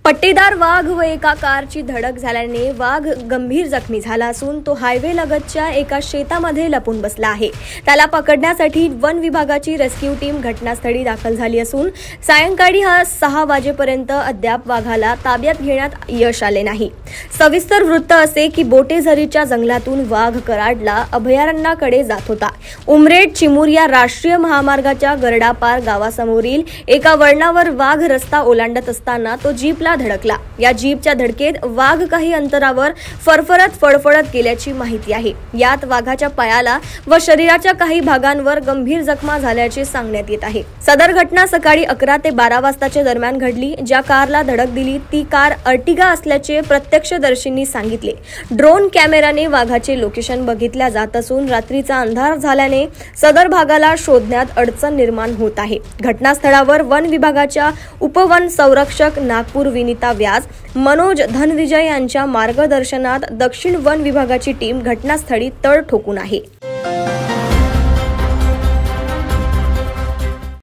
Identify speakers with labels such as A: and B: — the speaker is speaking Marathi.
A: पट्टीदार वाघ व एका कारची धडक झाल्याने वाघ गंभीर जखमी झाला असून तो हायवे लगतच्या एका शेतामध्ये लपून बसला आहे। त्याला पकडण्यासाठी वन विभागाची रेस्क्यू टीम घटनास्थळी दाखल झाली असून सायंकाळी 6 वाजेपर्यंत अद्याप वाघाला ताब्यात घेण्यात यश आले नाही। सविस्तर वृत्त असे की बोटेझरीच्या जंगलातून वाघ कराडला अभयारण्याकडे जात होता। उमरेड चिमुरिया राष्ट्रीय महामार्गाच्या गरडापार गावासमोरील एका वळणावर वाघ रस्ता ओलांडत असताना तो जीपला धडकला। या जीपच्या धडकेत वाघ काही अंतरावर फरफरत फडफडत गेल्याची माहिती आहे। यात वाघाच्या पायाला व शरीराच्या काही भागांवर गंभीर जखमा झाल्याचे सांगण्यात येत आहे। सदर घटना सकाळी 11 ते 12 वाजताच्या दरम्यान घडली। ज्या कारला धडक दिली ती कार अर्टिगा असल्याचे प्रत्यक्षदर्शींनी सांगितले। ड्रोन कॅमेराने वाघाचे लोकेशन बघितल्या जात असून रात्रीचा अंधार झाल्याने सदर भागाला शोधण्यात अडचण निर्माण होत आहे। घटनास्थळावर वन विभागाच्या उपवन संरक्षक नागपूर विनीता व्यास, मनोज धनविजय यांच्या मार्गदर्शनात दक्षिण वन विभागाची टीम घटनास्थळी तळ ठोकून आहे।